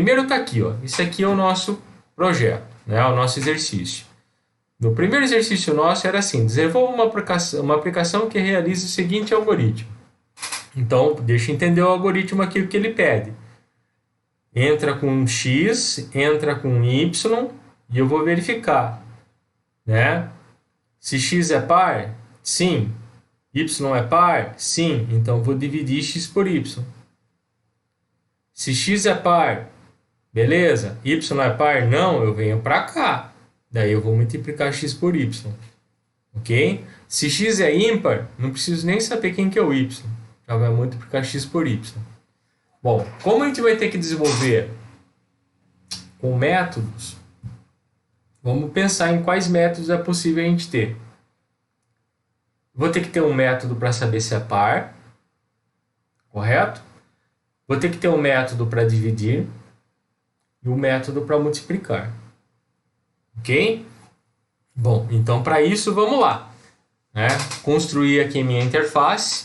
Primeiro está aqui, ó. Esse aqui é o nosso projeto, né? O nosso exercício. No primeiro exercício nosso era assim: desenvolva uma aplicação que realize o seguinte algoritmo. Então, deixa eu entender o algoritmo aqui, o que ele pede. Entra com X, entra com Y, e eu vou verificar, né? Se X é par, sim. Y é par, sim. Então, vou dividir X por Y. Se X é par, beleza. Y é par, não, eu venho para cá. Daí eu vou multiplicar X por Y. Ok? Se X é ímpar, não preciso nem saber quem que é o Y. Já vai multiplicar X por Y. Bom, como a gente vai ter que desenvolver com métodos, vamos pensar em quais métodos é possível a gente ter. Vou ter que ter um método para saber se é par, correto? Vou ter que ter um método para dividir e um método para multiplicar. Ok? Bom, então para isso vamos lá, né? Construir aqui a minha interface.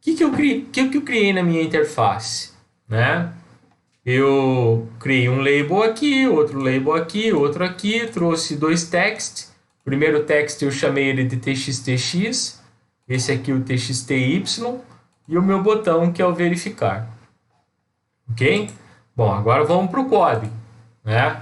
O que eu criei na minha interface, né? Eu criei um label aqui, outro label aqui, outro aqui, trouxe dois texts. O primeiro text eu chamei ele de txtx, esse aqui o txty, e o meu botão que é o verificar. Ok? Bom, agora vamos para o código, né?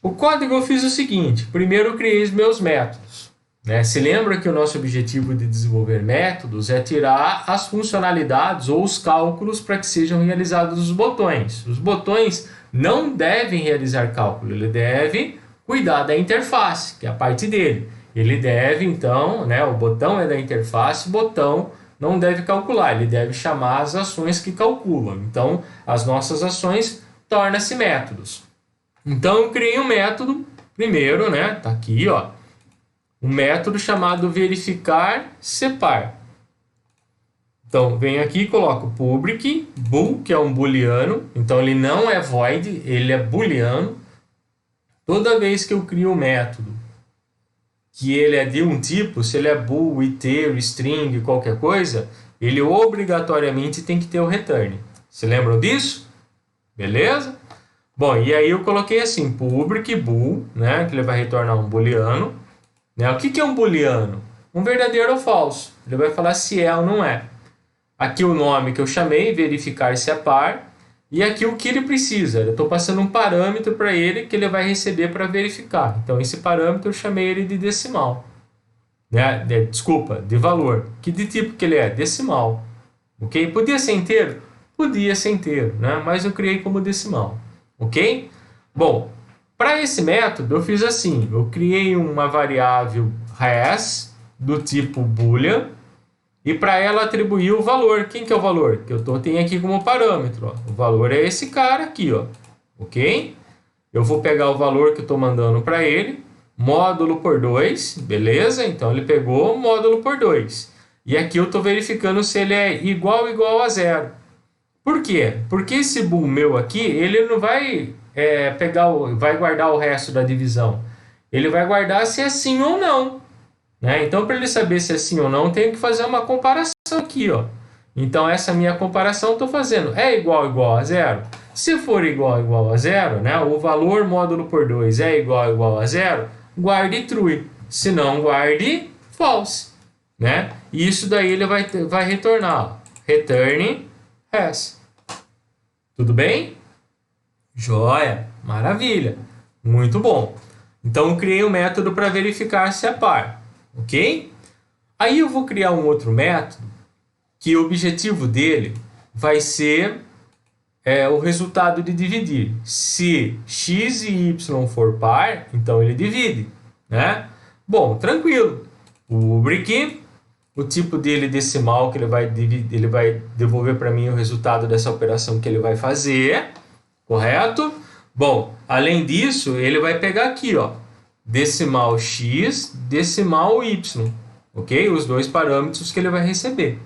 O código eu fiz o seguinte: primeiro eu criei os meus métodos, né? Se lembra que o nosso objetivo de desenvolver métodos é tirar as funcionalidades ou os cálculos para que sejam realizados os botões. Os botões não devem realizar cálculo, ele deve cuidar da interface, que é a parte dele. Ele deve, então, né, o botão é da interface, o botão não deve calcular, ele deve chamar as ações que calculam. Então, as nossas ações tornam-se métodos. Então, eu criei um método, primeiro, né, tá aqui, ó, um método chamado verificar separ. Então, venho aqui e coloco public, bool, que é um booleano, então ele não é void, ele é booleano. Toda vez que eu crio um método que ele é de um tipo, se ele é bool, inteiro, string, qualquer coisa, ele obrigatoriamente tem que ter o return. Se lembram disso? Beleza? Bom, e aí eu coloquei assim, public bool, né, que ele vai retornar um booleano. Né? O que é um booleano? Um verdadeiro ou falso. Ele vai falar se é ou não é. Aqui o nome que eu chamei, verificar se é par. E aqui o que ele precisa. Eu estou passando um parâmetro para ele que ele vai receber para verificar. Então esse parâmetro eu chamei ele de decimal. Né? Desculpa, de valor. Que de tipo que ele é? Decimal. Ok? Podia ser inteiro? Podia ser inteiro, né? Mas eu criei como decimal. Ok? Bom, para esse método eu fiz assim. Eu criei uma variável res do tipo boolean. E para ela atribuir o valor. Quem que é o valor? Que eu tenho aqui como parâmetro. Ó. O valor é esse cara aqui, ó. Ok? Eu vou pegar o valor que eu estou mandando para ele. Módulo por 2. Beleza? Então ele pegou o módulo por 2. E aqui eu estou verificando se ele é igual a 0. Por quê? Porque esse bool meu aqui, ele não vai vai guardar o resto da divisão. Ele vai guardar se é sim ou não. Né? Então, para ele saber se é sim ou não, eu tenho que fazer uma comparação aqui. Ó. Então, essa minha comparação eu estou fazendo. É igual a 0? Se for igual a 0, né, o valor módulo por 2 é igual a 0, guarde true. Se não, guarde false. Né? E isso daí ele vai retornar. Ó. Return res. Tudo bem? Joia. Maravilha. Muito bom. Então, eu criei um método para verificar se é par. Ok? Aí eu vou criar um outro método que o objetivo dele vai ser o resultado de dividir. Se x e y for par, então ele divide. Né? Bom, tranquilo. Public, o tipo dele decimal, que ele vai devolver para mim o resultado dessa operação que ele vai fazer. Correto? Bom, além disso, ele vai pegar aqui, ó, decimal x, decimal y, ok? Os dois parâmetros que ele vai receber,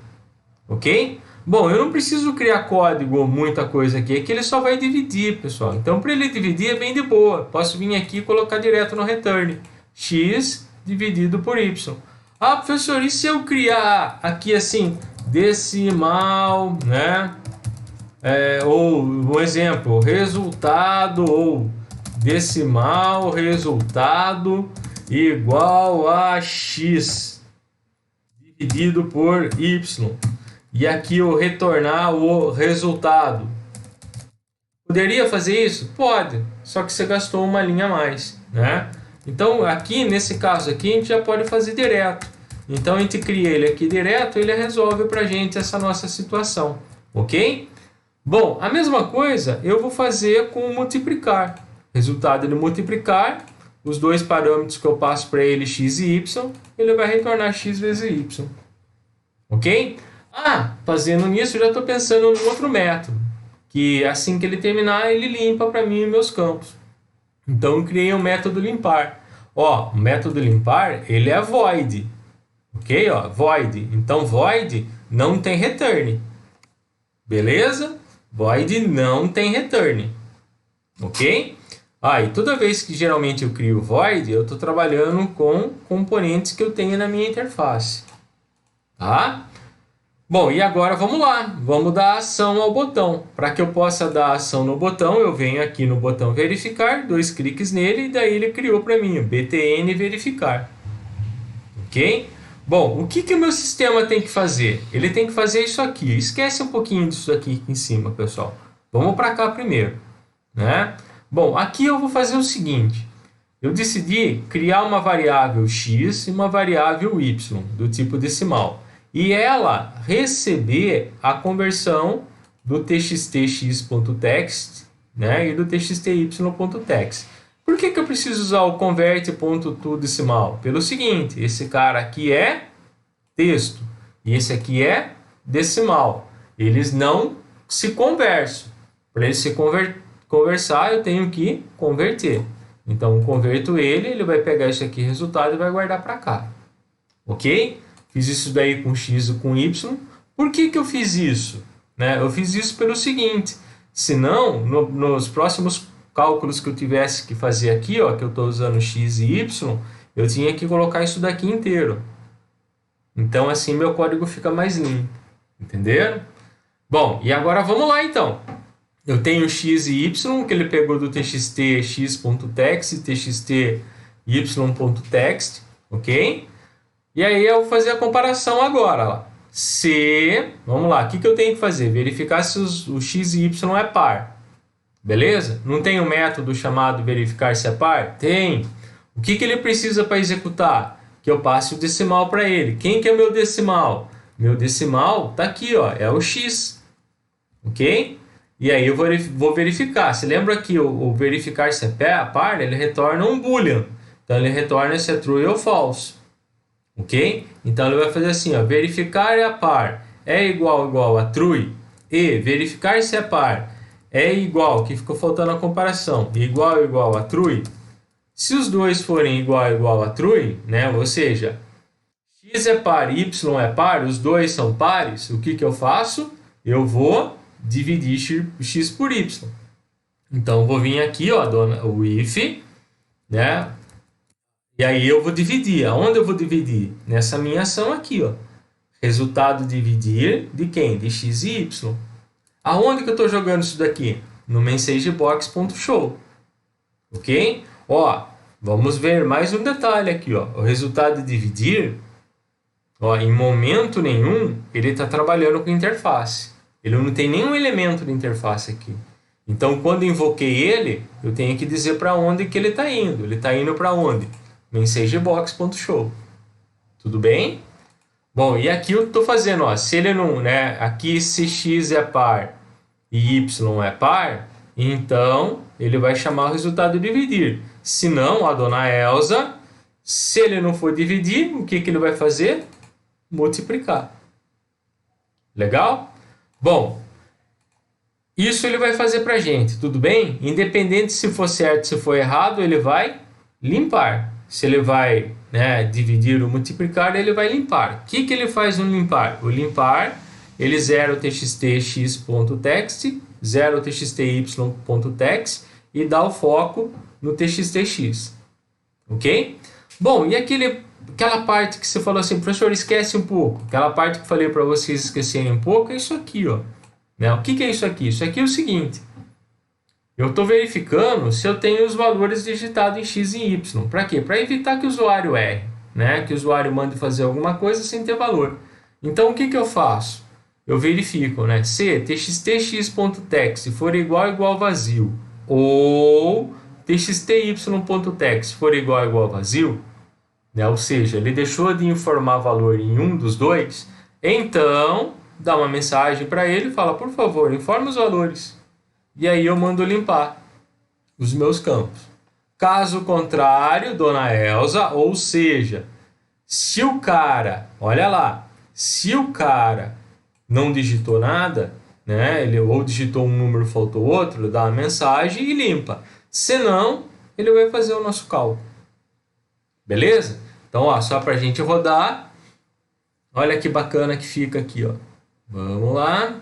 ok? Bom, eu não preciso criar código ou muita coisa aqui, é que ele só vai dividir, pessoal. Então, para ele dividir é bem de boa. Posso vir aqui e colocar direto no return. X dividido por y. Ah, professor, e se eu criar aqui assim, decimal, né? ou um exemplo, resultado ou decimal resultado igual a x dividido por y. E aqui eu retornar o resultado. Poderia fazer isso? Pode, só que você gastou uma linha a mais, né? Então aqui, nesse caso aqui, a gente já pode fazer direto. Então a gente cria ele aqui direto, ele resolve pra gente essa nossa situação, ok? Bom, a mesma coisa eu vou fazer com o multiplicar. Resultado de multiplicar, os dois parâmetros que eu passo para ele, x e y, ele vai retornar x vezes y. Ok? Fazendo nisso, eu já estou pensando em outro método, que assim que ele terminar, ele limpa para mim meus campos. Então eu criei o método limpar. O método limpar, ele é void. Ok? Void. Então void não tem return. Beleza? Void não tem return. Ok? E toda vez que geralmente eu crio void, eu estou trabalhando com componentes que eu tenho na minha interface. Tá? Bom, e agora vamos lá. Vamos dar ação ao botão. Para que eu possa dar ação no botão, eu venho aqui no botão verificar, 2 cliques nele, e daí ele criou para mim, btn verificar. Ok? Bom, o que o meu sistema tem que fazer? Ele tem que fazer isso aqui. Esquece um pouquinho disso aqui em cima, pessoal. Vamos para cá primeiro, né? Bom, aqui eu vou fazer o seguinte. Eu decidi criar uma variável x e uma variável y do tipo decimal. E ela receber a conversão do txtx.text, né, e do txty.text. Por que eu preciso usar o convert.toDecimal? Pelo seguinte, esse cara aqui é texto e esse aqui é decimal. Eles não se conversam. Para eles se conversar, eu tenho que converter. Então, eu converto ele, ele vai pegar esse aqui resultado e vai guardar para cá. Ok? Fiz isso daí com x e com y. Por que eu fiz isso? Né? Eu fiz isso pelo seguinte, senão, nos próximos cálculos que eu tivesse que fazer aqui, que eu estou usando x e y, eu tinha que colocar isso daqui inteiro. Então, assim, meu código fica mais limpo. Entenderam? Bom, e agora vamos lá, então. Eu tenho x e y, que ele pegou do txtx.text e txty.text, ok? E aí eu vou fazer a comparação agora. Ó. Vamos lá, o que eu tenho que fazer? Verificar se o x e y é par. Beleza? Não tem um método chamado verificar se é par? Tem. O que ele precisa para executar? Que eu passe o decimal para ele. Quem que é meu decimal? Meu decimal está aqui, é o x. Ok? E aí eu vou verificar. Você lembra que o verificar se é par, ele retorna um boolean. Então ele retorna se é true ou false. Ok? Então ele vai fazer assim, verificar é a par é igual a true e verificar se é par é igual, que ficou faltando a comparação, igual a true. Se os dois forem igual a true, né? Ou seja, x é par e y é par, os dois são pares, o que eu faço? Eu vou dividir x por y. Então, eu vou vir aqui, o if, né? E aí eu vou dividir. Aonde eu vou dividir? Nessa minha ação aqui, Resultado dividir de quem? De x e y. Aonde que eu estou jogando isso daqui? No MessageBox.show. Ok? Vamos ver mais um detalhe aqui, O resultado de dividir, em momento nenhum, ele está trabalhando com interface. Ele não tem nenhum elemento de interface aqui. Então, quando invoquei ele, eu tenho que dizer para onde que ele está indo. Ele está indo para onde? MessageBox.show. Tudo bem? Bom, e aqui eu estou fazendo, se ele não, né? Aqui se x é par e y é par, então ele vai chamar o resultado de dividir. Se não, a dona Elsa, se ele não for dividir, o que ele vai fazer? Multiplicar. Legal? Bom, isso ele vai fazer para a gente, tudo bem? Independente se for certo, se for errado, ele vai limpar. Se ele vai, dividir ou multiplicar, ele vai limpar. O que ele faz no limpar? O limpar, ele zera o txtx.text, zera o txty.text e dá o foco no txtx. Ok? Bom, e aquela parte que você falou assim, professor, esquece um pouco. Aquela parte que eu falei para vocês esquecerem um pouco é isso aqui, né? O que é isso aqui? Isso aqui é o seguinte: eu estou verificando se eu tenho os valores digitados em x e y. Para quê? Para evitar que o usuário erre, né? Que o usuário mande fazer alguma coisa sem ter valor. Então, o que eu faço? Eu verifico, né? Se txtx.text for igual vazio ou txty.text for igual vazio, né? Ou seja, ele deixou de informar valor em um dos dois, então dá uma mensagem para ele e fala, por favor, informe os valores. E aí eu mando limpar os meus campos. Caso contrário, dona Elza, ou seja, se o cara, olha lá, se o cara não digitou nada, né, ele ou digitou um número, faltou outro, dá uma mensagem e limpa. Senão, ele vai fazer o nosso cálculo. Beleza? Então, ó, só para a gente rodar, olha que bacana que fica aqui, ó. Vamos lá.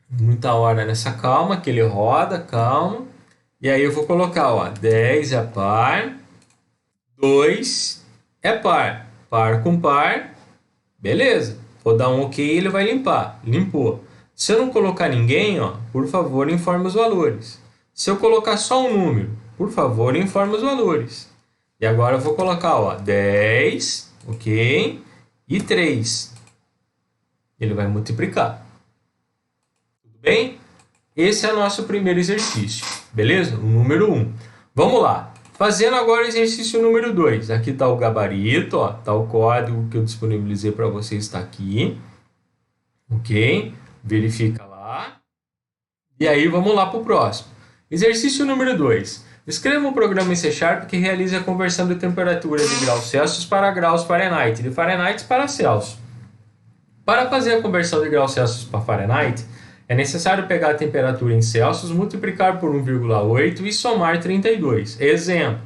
Muita hora nessa calma, que ele roda, calma. E aí eu vou colocar, ó, 10 é par, 2 é par, par com par, beleza. Vou dar um OK e ele vai limpar. Limpou. Se eu não colocar ninguém, ó, por favor, informe os valores. Se eu colocar só um número, por favor, informe os valores. E agora eu vou colocar, ó, 10, OK, e 3. Ele vai multiplicar. Bem, esse é o nosso primeiro exercício, beleza? O número 1. Vamos lá. Fazendo agora o exercício número 2. Aqui está o gabarito, ó, tá o código que eu disponibilizei para vocês, está aqui. Ok? Verifica lá. E aí vamos lá para o próximo. Exercício número 2. Escreva um programa em C# que realize a conversão de temperatura de graus Celsius para graus Fahrenheit, de Fahrenheit para Celsius. Para fazer a conversão de graus Celsius para Fahrenheit, é necessário pegar a temperatura em Celsius, multiplicar por 1,8 e somar 32. Exemplo,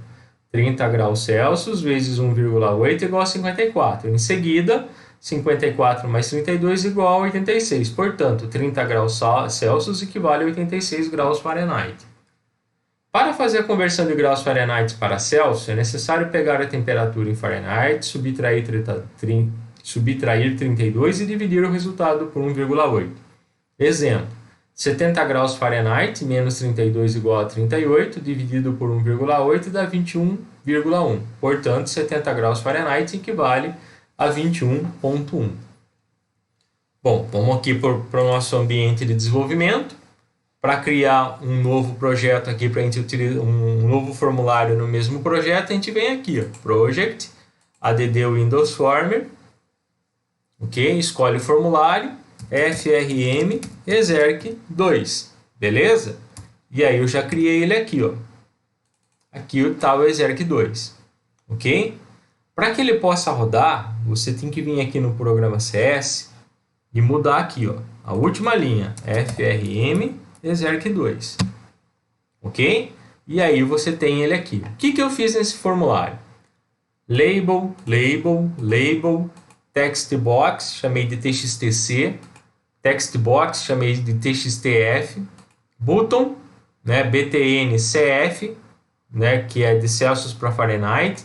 30 graus Celsius vezes 1,8 igual a 54. Em seguida, 54 mais 32 igual a 86. Portanto, 30 graus Celsius equivale a 86 graus Fahrenheit. Para fazer a conversão de graus Fahrenheit para Celsius, é necessário pegar a temperatura em Fahrenheit, subtrair 32 e dividir o resultado por 1,8. Exemplo, 70 graus Fahrenheit menos 32 igual a 38, dividido por 1,8 dá 21,1. Portanto, 70 graus Fahrenheit equivale a 21,1. Bom, vamos aqui para o nosso ambiente de desenvolvimento. Para criar um novo projeto aqui, para a gente utilizar um novo formulário no mesmo projeto, a gente vem aqui, ó, Project, add Windows Former, ok? Escolhe o formulário, frm exerc2, beleza? E aí eu já criei ele aqui, ó. Aqui está o exerc2, ok? Para que ele possa rodar, você tem que vir aqui no programa CS e mudar aqui, ó, a última linha, frm exerc2, ok? E aí você tem ele aqui. O que eu fiz nesse formulário? Label, text box, chamei de txtc, text box, chamei de txtf, button, né, btn-cf, né, que é de Celsius para Fahrenheit,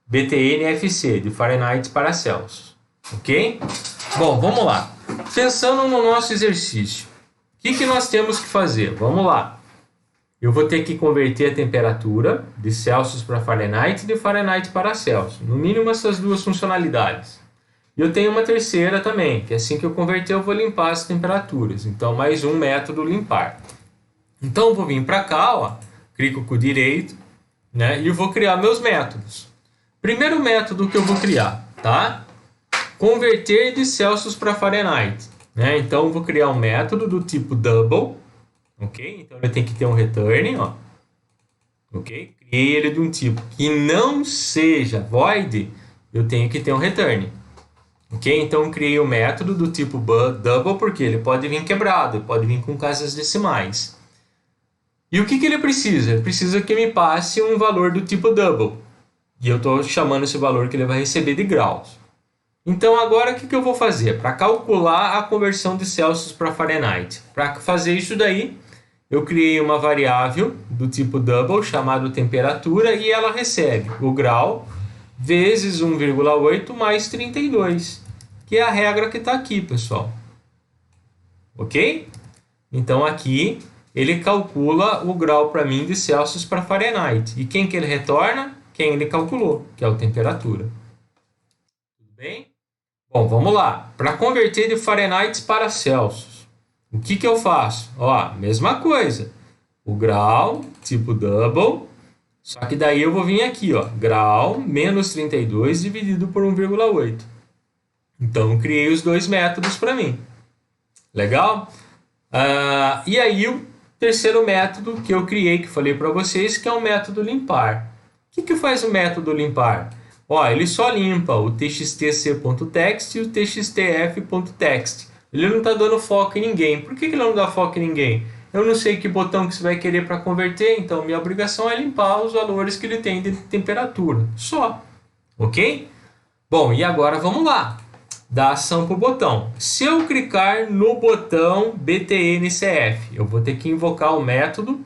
btn-fc, de Fahrenheit para Celsius, ok? Bom, vamos lá. Pensando no nosso exercício, o que nós temos que fazer? Vamos lá. Eu vou ter que converter a temperatura de Celsius para Fahrenheit e de Fahrenheit para Celsius. No mínimo essas duas funcionalidades. E eu tenho uma terceira também, que assim que eu converter eu vou limpar as temperaturas. Então, mais um método limpar. Então, eu vou vir para cá, ó, clico com o direito, né, e eu vou criar meus métodos. Primeiro método que eu vou criar, tá? Converter de Celsius para Fahrenheit. Né? Então, eu vou criar um método do tipo double, ok? Então, ele tem que ter um return, ó. Ok? Criei ele de um tipo que não seja void, eu tenho que ter um return. Ok? Então, eu criei o método do tipo double, porque ele pode vir quebrado, ele pode vir com casas decimais. E o que ele precisa? Ele precisa que me passe um valor do tipo double. E eu estou chamando esse valor que ele vai receber de graus. Então, agora o que eu vou fazer? Para calcular a conversão de Celsius para Fahrenheit. Para fazer isso daí, eu criei uma variável do tipo double, chamada temperatura, e ela recebe o grau vezes 1,8 mais 32, que é a regra que está aqui, pessoal. ok? Então aqui ele calcula o grau para mim de Celsius para Fahrenheit. E quem que ele retorna? Quem ele calculou, que é a temperatura. Tudo bem? Bom, vamos lá. Para converter de Fahrenheit para Celsius, o que que eu faço? Ó, mesma coisa. O grau, tipo double, só que daí eu vou vir aqui, ó, grau menos 32 dividido por 1,8. Então, eu criei os dois métodos para mim. Legal? E aí, o terceiro método que eu criei, que falei para vocês, que é o método limpar. O que faz o método limpar? Ó, ele só limpa o txtc.text e o txtf.text. Ele não está dando foco em ninguém. Por que ele não dá foco em ninguém? Eu não sei que botão que você vai querer para converter, então minha obrigação é limpar os valores que ele tem de temperatura. Só. Ok? Bom, e agora vamos lá. Da ação para o botão. Se eu clicar no botão BTNCF, eu vou ter que invocar o método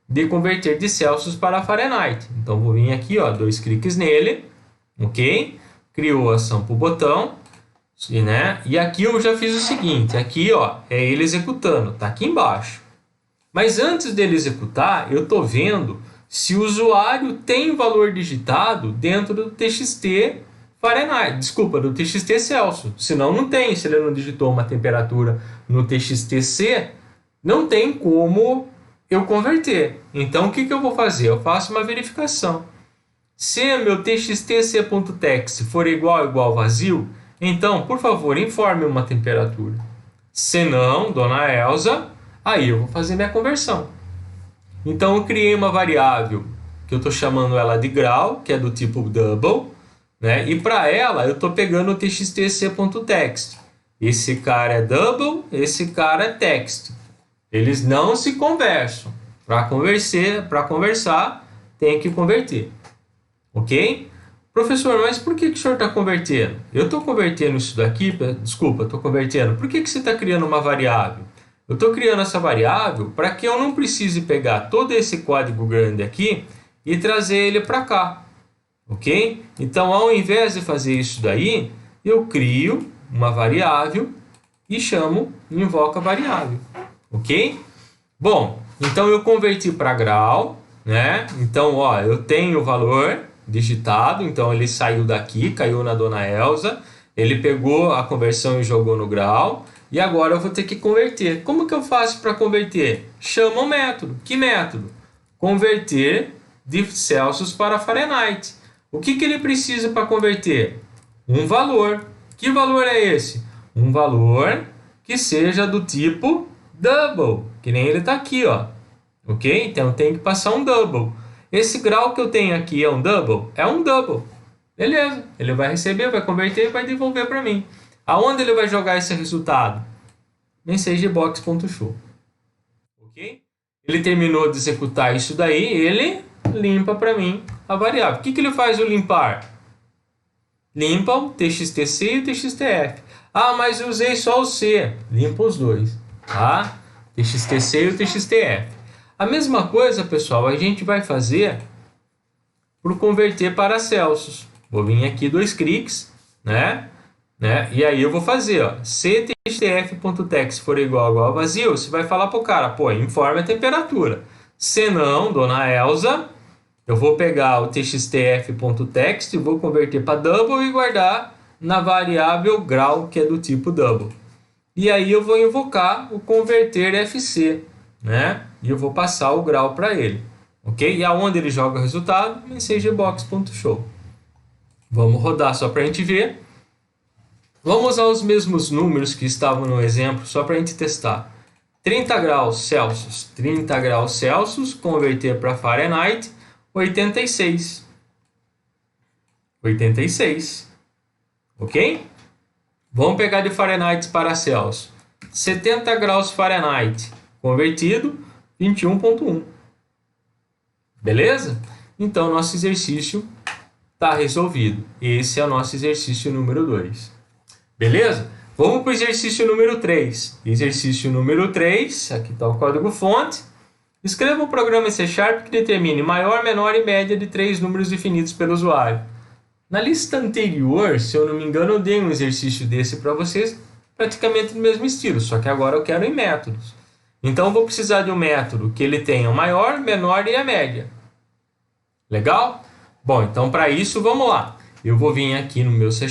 de converter de Celsius para Fahrenheit. Então, vou vir aqui, ó, 2 cliques nele, ok? Criou a ação para o botão, né? E aqui eu já fiz o seguinte, aqui, ó, é ele executando, tá aqui embaixo. Mas antes dele executar, eu estou vendo se o usuário tem valor digitado dentro do TXT Fahrenheit, desculpa, do TXT Celsius. Senão não tem, se ele não digitou uma temperatura no TXTC, não tem como eu converter. Então o que eu vou fazer? Eu faço uma verificação. Se meu txtc.text for igual vazio, então, por favor, informe uma temperatura. Se não, dona Elza, aí eu vou fazer minha conversão. Então eu criei uma variável que eu estou chamando ela de grau, que é do tipo double, né? E para ela eu estou pegando o txtc.text. Esse cara é double, esse cara é text. Eles não se conversam. Para conversar, tem que converter. Ok? Professor, mas por que o senhor está convertendo? Eu estou convertendo isso daqui, desculpa, estou convertendo. Por que você está criando uma variável? Eu estou criando essa variável para que eu não precise pegar todo esse código grande aqui e trazer ele para cá. Ok? Então, ao invés de fazer isso daí, eu crio uma variável e invoco a variável. Ok? Bom, então eu converti para grau, né? Então, ó, eu tenho o valor digitado, então ele saiu daqui, caiu na dona Elza, ele pegou a conversão e jogou no grau, e agora eu vou ter que converter. Como que eu faço para converter? Chama um método. Que método? Converter de Celsius para Fahrenheit. O que ele precisa para converter? Um valor. Que valor é esse? Um valor que seja do tipo double, que nem ele está aqui, ó. Ok? Então tem que passar um double. Esse grau que eu tenho aqui é um double? É um double. Beleza. Ele vai receber, vai converter e vai devolver para mim. Aonde ele vai jogar esse resultado? MessageBox.show. Ok? Ele terminou de executar isso daí, ele limpa para mim a variável. O que ele faz o limpar? Limpa o TXTC e o TXTF. Ah, mas eu usei só o C. Limpa os dois. Tá? TXTC e o TXTF. A mesma coisa, pessoal, a gente vai fazer para converter para Celsius. Vou vir aqui 2 cliques, né? E aí eu vou fazer, ó, se txtf.text for igual a vazio, você vai falar para o cara, pô, informe a temperatura. Se não, dona Elza, eu vou pegar o txtf.text e vou converter para double e guardar na variável grau, que é do tipo double. E aí eu vou invocar o converter fc, né? E eu vou passar o grau para ele, ok? E aonde ele joga o resultado? MessageBox.show. Vamos rodar só para a gente ver. Vamos usar os mesmos números que estavam no exemplo, só para a gente testar. 30 graus Celsius. 30 graus Celsius, converter para Fahrenheit, 86. 86. Ok? Vamos pegar de Fahrenheit para Celsius. 70 graus Fahrenheit, convertido, 21,1. Beleza? Então, nosso exercício está resolvido. Esse é o nosso exercício número 2. Beleza? Vamos para o exercício número 3. Exercício número 3, aqui está o código-fonte. Escreva um programa em C# que determine maior, menor e média de 3 números definidos pelo usuário. Na lista anterior, se eu não me engano, eu dei um exercício desse para vocês praticamente no mesmo estilo, só que agora eu quero em métodos. Então eu vou precisar de um método que ele tenha o maior, menor e a média. Legal? Bom, então para isso vamos lá. Eu vou vir aqui no meu C#,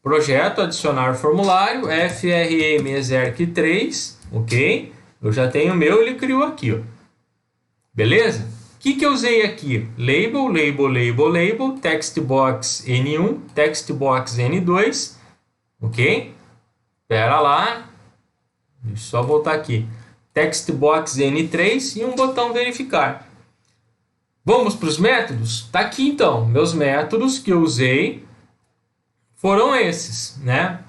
projeto, adicionar formulário, frm exerc3, ok? Eu já tenho o meu, ele criou aqui, ó. Beleza? O que eu usei aqui? Label, label, label, label, textbox N1, textbox N2, ok? Espera lá, deixa eu só voltar aqui. Textbox N3 e um botão verificar. Vamos para os métodos? Tá aqui então, meus métodos que eu usei foram esses, né?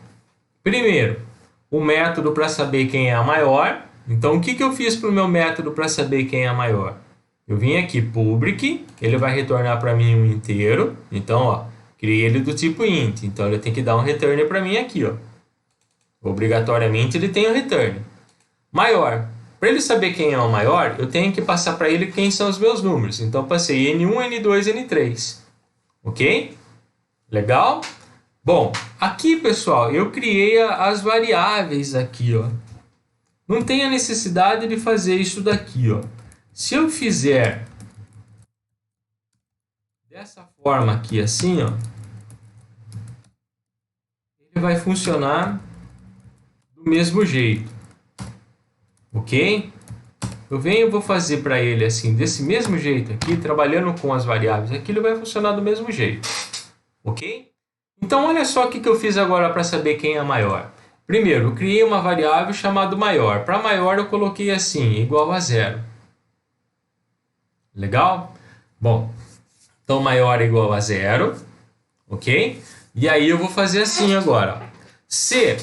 Primeiro, o método para saber quem é a maior. Então, o que eu fiz para o meu método para saber quem é a maior? Eu vim aqui, public, ele vai retornar para mim um inteiro. Então, ó, criei ele do tipo int. Então, ele tem que dar um return para mim aqui, ó. Obrigatoriamente, ele tem um return. Maior. Para ele saber quem é o maior, eu tenho que passar para ele quem são os meus números. Então, passei N1, N2, N3. Ok? Legal? Bom, aqui, pessoal, eu criei as variáveis aqui, ó. Não tem a necessidade de fazer isso daqui, ó. Se eu fizer dessa forma aqui, assim, ó, ele vai funcionar do mesmo jeito, ok? Eu venho e vou fazer para ele assim, desse mesmo jeito aqui, trabalhando com as variáveis aqui, ele vai funcionar do mesmo jeito, ok? Então, olha só o que eu fiz agora para saber quem é maior. Primeiro, eu criei uma variável chamada maior. Para maior, eu coloquei assim, igual a 0. Legal? Bom, então maior é igual a 0, ok? E aí eu vou fazer assim agora. Ó. Se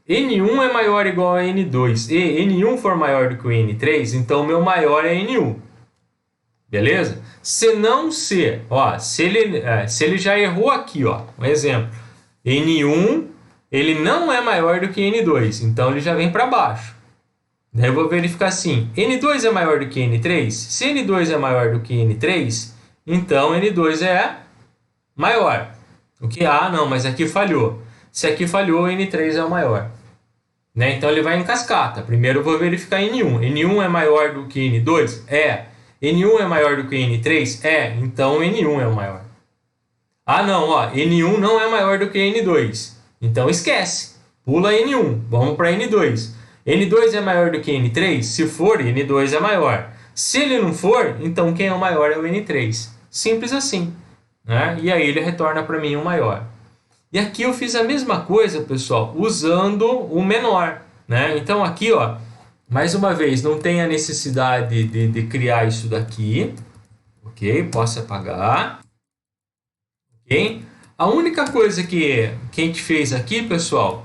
N1 é maior ou igual a N2 e N1 for maior do que o N3, então o meu maior é N1. Beleza? Se não ser, ó, se ele já errou aqui, ó, um exemplo. N1, ele não é maior do que N2, então ele já vem para baixo. Daí eu vou verificar assim, N2 é maior do que N3? Se N2 é maior do que N3, então N2 é maior. O que? Ah, não, mas aqui falhou. Se aqui falhou, N3 é o maior. Né? Então ele vai em cascata. Primeiro eu vou verificar N1. N1 é maior do que N2? É. N1 é maior do que N3? É. Então N1 é o maior. Ah, não, ó, N1 não é maior do que N2. Então esquece. Pula N1. Vamos para N2. N2 é maior do que N3? Se for, N2 é maior. Se ele não for, então quem é o maior é o N3. Simples assim. Né? E aí ele retorna para mim o maior. E aqui eu fiz a mesma coisa, pessoal, usando o menor. Né? Então aqui, ó, mais uma vez, não tem a necessidade de criar isso daqui. Ok? Posso apagar. Ok? A única coisa que a gente fez aqui, pessoal,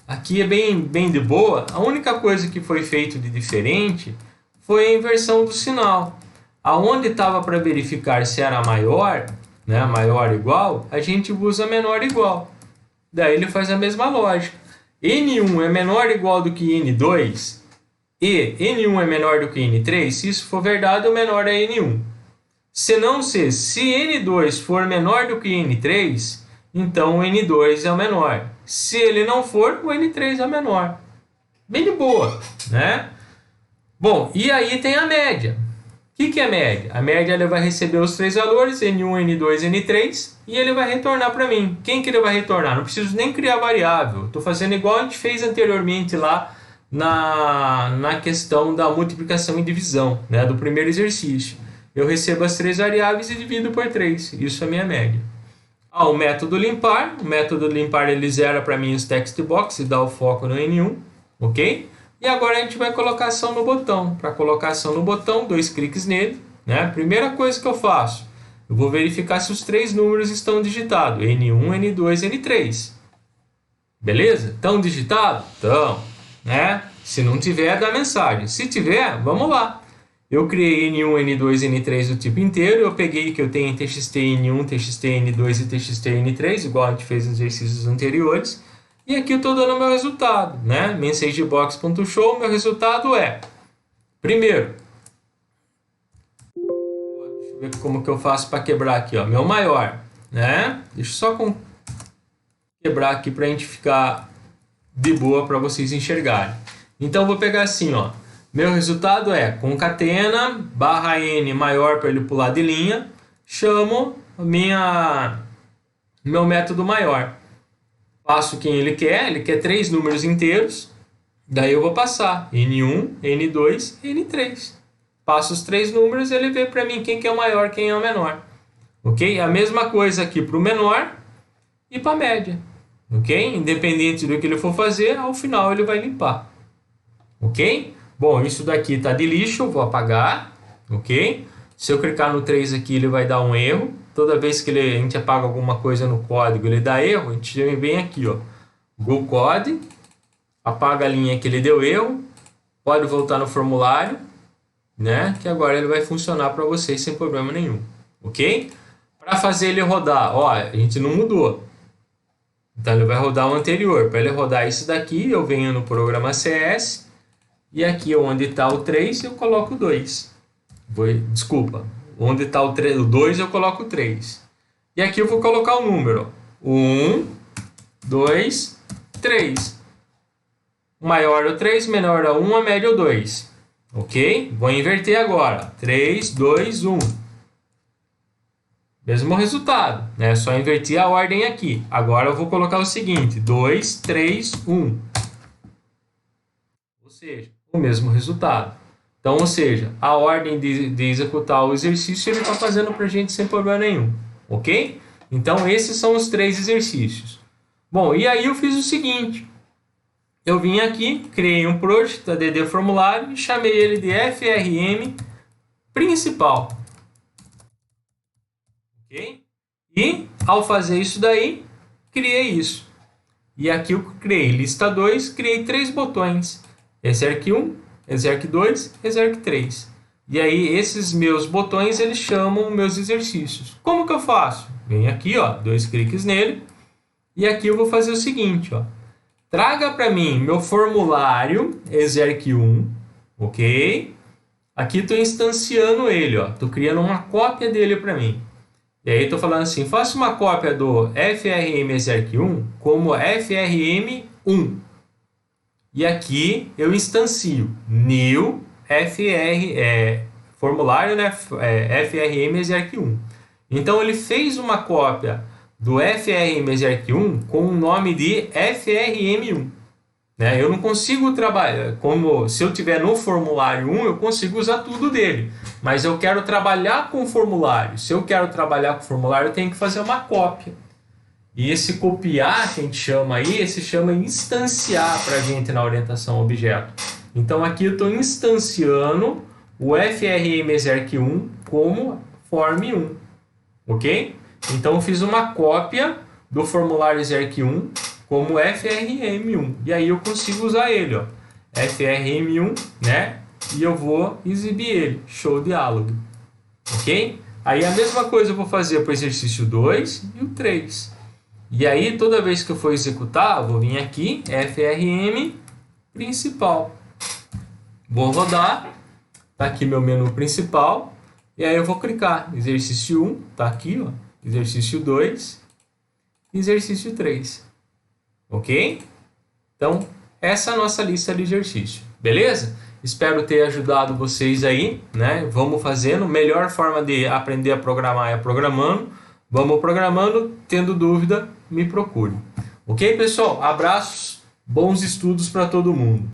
aqui é bem de boa. A única coisa que foi feito de diferente foi a inversão do sinal. Aonde estava para verificar se era maior, né, maior igual, a gente usa menor igual. Daí ele faz a mesma lógica. N1 é menor ou igual do que N2 e N1 é menor do que N3. Se isso for verdade, o menor é N1. Se N2 for menor do que N3, então o N2 é o menor. Se ele não for, o N3 é o menor. Bem de boa, né? Bom, e aí tem a média. O que é a média? A média ele vai receber os três valores, N1, N2, N3, e ele vai retornar para mim. Quem que ele vai retornar? Não preciso nem criar variável. Estou fazendo igual a gente fez anteriormente lá na questão da multiplicação e divisão, né, do primeiro exercício. Eu recebo as três variáveis e divido por 3. Isso é a minha média. O método limpar. O método limpar ele zera para mim os text box e dá o foco no N1. Ok? E agora a gente vai colocar ação no botão. Para colocar ação no botão, 2 cliques nele. Né? Primeira coisa que eu faço, eu vou verificar se os três números estão digitados. N1, N2, N3. Beleza? Estão digitados? Estão. Né? Se não tiver, dá mensagem. Se tiver, vamos lá. Eu criei N1, N2, N3 do tipo inteiro. Eu peguei que eu tenho TXT N1, TXT N2 e TXT N3, igual a gente fez nos exercícios anteriores. E aqui eu estou dando o meu resultado, né? MessageBox.show, meu resultado é... Primeiro, deixa eu ver como que eu faço para quebrar aqui, ó. Meu maior, né? Deixa eu só quebrar aqui para a gente ficar de boa para vocês enxergarem. Então, vou pegar assim, ó. Meu resultado é concatena, barra N maior para ele pular de linha, chamo meu método maior. Passo quem ele quer 3 números inteiros, daí eu vou passar N1, N2, N3. Passo os 3 números e ele vê para mim quem que é o maior, quem é o menor. Ok? A mesma coisa aqui para o menor e para a média. Ok? Independente do que ele for fazer, ao final ele vai limpar. Ok? Bom, isso daqui está de lixo, eu vou apagar. Ok? Se eu clicar no 3 aqui, ele vai dar um erro. Toda vez que a gente apaga alguma coisa no código, ele dá erro. A gente vem aqui, ó, Go Code, apaga a linha que ele deu erro, pode voltar no formulário, né? Que agora ele vai funcionar para vocês sem problema nenhum. Ok? Para fazer ele rodar, ó, a gente não mudou. Então ele vai rodar o anterior. Para ele rodar isso daqui, eu venho no programa CS e aqui onde está o 3 eu coloco o 2. Desculpa, onde está o 2 eu coloco o 3. E aqui eu vou colocar o número. 1, 2, 3. O maior é o 3, menor é o 1, a média é o 2. Ok? Vou inverter agora. 3, 2, 1. Mesmo resultado, né? Só inverter a ordem aqui. Agora eu vou colocar o seguinte: 2, 3, 1. Ou seja, o mesmo resultado. Então, ou seja, a ordem de executar o exercício ele está fazendo para a gente sem problema nenhum. Ok? Então, esses são os 3 exercícios. Bom, e aí eu fiz o seguinte. Eu vim aqui, criei um project da DD Formulário e chamei ele de FRM Principal. Ok? E, ao fazer isso daí, criei isso. E aqui eu criei lista 2, criei 3 botões. Exerc1, Exerc2, Exerc3. E aí, esses meus botões, eles chamam meus exercícios. Como que eu faço? Venho aqui, ó, 2 cliques nele. E aqui eu vou fazer o seguinte, ó. Traga para mim meu formulário Exerc1, ok? Aqui estou instanciando ele, ó. Estou criando uma cópia dele para mim. E aí estou falando assim, faça uma cópia do FRM Exerc1 como FRM1. E aqui eu instancio new formulário, né, FRM Exerc1. Então ele fez uma cópia do FRM Exerc1 com o nome de FRM1. Né? Eu não consigo trabalhar, como se eu tiver no formulário 1, eu consigo usar tudo dele. Mas eu quero trabalhar com o formulário. Se eu quero trabalhar com o formulário, eu tenho que fazer uma cópia. E esse copiar, que a gente chama aí, se chama instanciar para a gente na orientação a objeto. Então aqui eu estou instanciando o FRM Exerc1 como form1. Ok? Então eu fiz uma cópia do formulário Exerc1 como FRM1. E aí eu consigo usar ele, ó. FRM1, né? E eu vou exibir ele. Show diálogo. Ok? Aí a mesma coisa eu vou fazer para o exercício 2 e o 3. E aí toda vez que eu for executar, eu vou vir aqui, FRM principal. Vou rodar. Tá aqui meu menu principal. E aí eu vou clicar. Exercício 1, tá aqui, ó. Exercício 2, exercício 3. Ok? Então, essa é a nossa lista de exercício. Beleza? Espero ter ajudado vocês aí, né? Vamos fazendo. Melhor forma de aprender a programar é programando. Vamos programando. Tendo dúvida, me procure. Ok, pessoal? Abraços. Bons estudos para todo mundo.